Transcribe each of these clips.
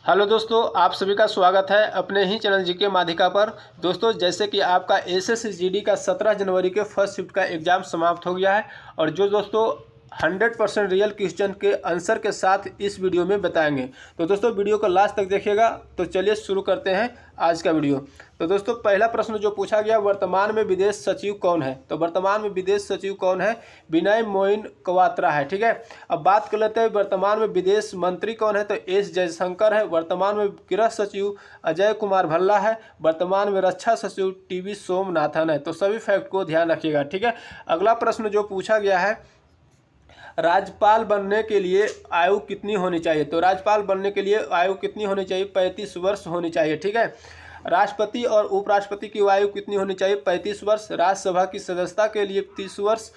Hello दोस्तों, आप सभी का स्वागत है अपने ही चैनल जीके माध्यिका पर। दोस्तों, जैसे कि आपका एसएससी जीडी का 17 जनवरी के फर्स्ट शिफ्ट का एग्ज़ाम समाप्त हो गया है और जो दोस्तों 100% रियल क्वेश्चन के आंसर के साथ इस वीडियो में बताएंगे। तो दोस्तों वीडियो को लास्ट तक देखिएगा। तो चलिए शुरू करते हैं आज का वीडियो। तो दोस्तों पहला प्रश्न जो पूछा गया, वर्तमान में विदेश सचिव कौन है? तो वर्तमान में विदेश सचिव कौन है? विनय मोइन क्वात्रा है। ठीक है। अब बात कर लेते हैं वर्तमान में विदेश मंत्री कौन है? तो एस जयशंकर है। वर्तमान में गृह सचिव अजय कुमार भल्ला है। वर्तमान में रक्षा सचिव टीवी सोमनाथन है। तो सभी फैक्ट को ध्यान रखिएगा। ठीक है। अगला प्रश्न जो पूछा गया है, राज्यपाल बनने के लिए आयु कितनी होनी चाहिए? तो राज्यपाल बनने के लिए आयु कितनी होनी चाहिए? 35 वर्ष होनी चाहिए। ठीक है। राष्ट्रपति और उपराष्ट्रपति की आयु कितनी होनी चाहिए? 35 वर्ष। राज्यसभा की सदस्यता के लिए 30 वर्ष।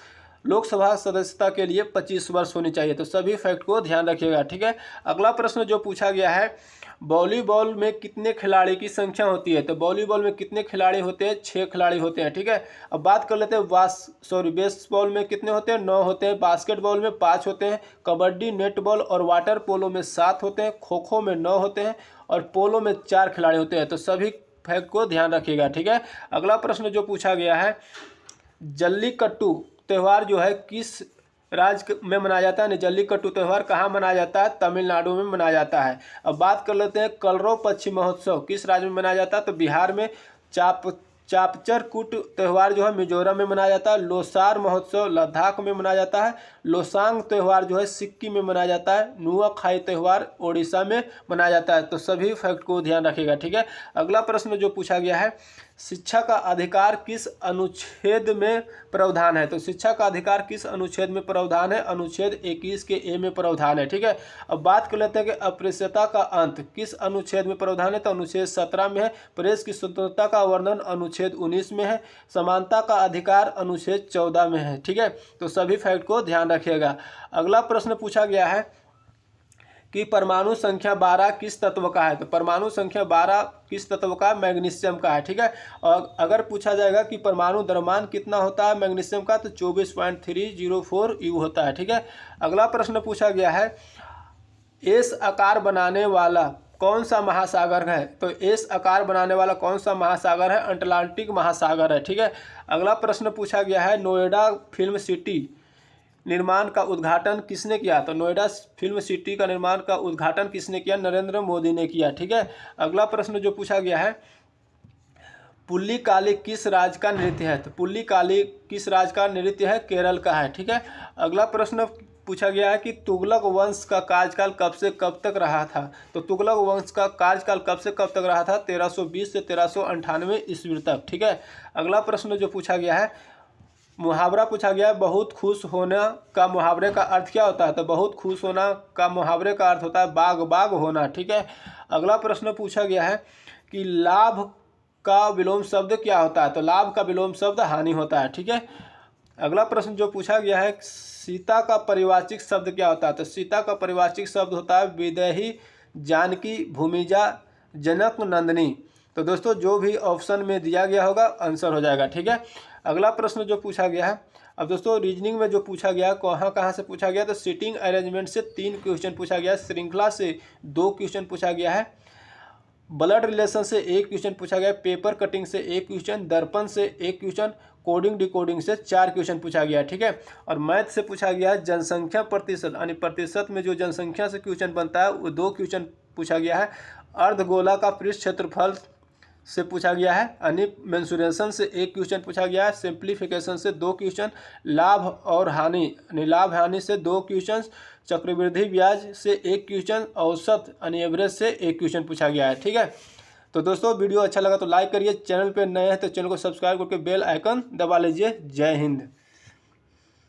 लोकसभा सदस्यता के लिए 25 वर्ष होनी चाहिए। तो सभी फैक्ट को ध्यान रखिएगा। ठीक है। अगला प्रश्न जो पूछा गया है, वॉलीबॉल में कितने खिलाड़ी की संख्या होती है? तो वॉलीबॉल में कितने खिलाड़ी होते हैं? 6 खिलाड़ी होते हैं। ठीक है। अब बात कर लेते हैं बेसबॉल में कितने होते हैं? 9 होते हैं। बास्केटबॉल में 5 होते हैं। कबड्डी, नेटबॉल और वाटर पोलो में 7 होते हैं। खो खो में 9 होते हैं और पोलो में 4 खिलाड़ी होते हैं। तो सभी फैक्ट को ध्यान रखिएगा। ठीक है। अगला प्रश्न जो पूछा गया है, जल्लीकट्टू त्यौहार जो है किस राज्य में मनाया जाता है? जल्लीकट्टू त्यौहार कहाँ मनाया जाता है? तमिलनाडु में मनाया जाता है। अब बात कर लेते हैं कलरव पक्षी महोत्सव किस राज्य में मनाया जाता है? तो बिहार में। चापचरकूट त्यौहार जो है मिजोरम में मनाया जाता है। लोसार महोत्सव लद्दाख में मनाया जाता है। लोसांग त्यौहार जो है सिक्किम में मनाया जाता है। नुआखाई त्यौहार ओडिशा में मनाया जाता है। तो सभी फैक्ट को ध्यान रखिएगा। ठीक है। अगला प्रश्न जो पूछा गया है, शिक्षा का अधिकार किस अनुच्छेद में प्रावधान है? तो शिक्षा का अधिकार किस अनुच्छेद में प्रावधान है? अनुच्छेद 21 के ए में प्रावधान है। ठीक है। अब बात कर लेते हैं कि अस्पृश्यता का अंत किस अनुच्छेद में प्रावधान है? तो अनुच्छेद 17 में है। प्रेस की स्वतंत्रता का वर्णन अनुच्छेद 19 में है। समानता का अधिकार अनुच्छेद 14 में है। ठीक है। तो सभी फैक्ट को ध्यान रखिएगा। अगला प्रश्न पूछा गया है कि परमाणु संख्या 12 किस तत्व का है? तो परमाणु संख्या 12 किस तत्व का? मैग्नीशियम का है। ठीक है। और अगर पूछा जाएगा कि परमाणु द्रव्यमान कितना होता है मैग्नीशियम का, तो 24.304 यू होता है। ठीक है। अगला प्रश्न पूछा गया है, एस आकार बनाने वाला कौन सा महासागर है? तो एस आकार बनाने वाला कौन सा महासागर है? अटलांटिक महासागर है। ठीक है। अगला प्रश्न पूछा गया है, नोएडा फिल्म सिटी निर्माण का उद्घाटन किसने किया? तो नोएडा फिल्म सिटी का निर्माण का उद्घाटन किसने किया? नरेंद्र मोदी ने किया। ठीक है। अगला प्रश्न जो पूछा गया है, पुल्ली काली किस राज्य का नृत्य है? तो पुल्ली काली किस राज्य का नृत्य है? केरल का है। ठीक है। अगला प्रश्न पूछा गया है कि तुगलक वंश का कार्यकाल कब से कब तक रहा था? तो तुगलक वंश का कार्यकाल कब से कब तक रहा था? 1320 से 1398 ईस्वी तक। ठीक है। अगला प्रश्न जो पूछा गया है, मुहावरा पूछा गया है, बहुत खुश होना का मुहावरे का अर्थ क्या होता है? तो बहुत खुश होना का मुहावरे का अर्थ होता है बाग बाग होना। ठीक है। अगला प्रश्न पूछा गया है कि लाभ का विलोम शब्द क्या होता है? तो लाभ का विलोम शब्द हानि होता है। ठीक है। अगला प्रश्न जो पूछा गया है, सीता का परिवाचिक शब्द क्या होता है? तो सीता का परिवाचिक शब्द होता है विदेही, जानकी, भूमिजा, जनक, नंदिनी। तो दोस्तों जो भी ऑप्शन में दिया गया होगा आंसर हो जाएगा। ठीक है। अगला प्रश्न जो पूछा गया है, अब दोस्तों रीजनिंग में जो पूछा गया कहाँ कहाँ से पूछा गया? तो सीटिंग अरेंजमेंट से 3 क्वेश्चन पूछा गया, श्रृंखला से 2 क्वेश्चन पूछा गया है, ब्लड रिलेशन से 1 क्वेश्चन पूछा गया, पेपर कटिंग से 1 क्वेश्चन, दर्पण से 1 क्वेश्चन, कोडिंग डिकोडिंग से 4 क्वेश्चन पूछा गया। ठीक है। और मैथ से पूछा गया है जनसंख्या प्रतिशत, यानी प्रतिशत में जो जनसंख्या से क्वेश्चन बनता है वो 2 क्वेश्चन पूछा गया है। अर्धगोला का पृष्ठ क्षेत्रफल से पूछा गया है, यानी मेंसुरेशन से 1 क्वेश्चन पूछा गया है, सिंप्लीफिकेशन से 2 क्वेश्चन, लाभ और हानि यानी लाभ हानि से 2 क्वेश्चन, चक्रवृद्धि ब्याज से 1 क्वेश्चन, औसत यानी एवरेज से 1 क्वेश्चन पूछा गया है। ठीक है। तो दोस्तों वीडियो अच्छा लगा तो लाइक करिए, चैनल पे नए हैं तो चैनल को सब्सक्राइब करके बेल आइकन दबा लीजिए। जय हिंद।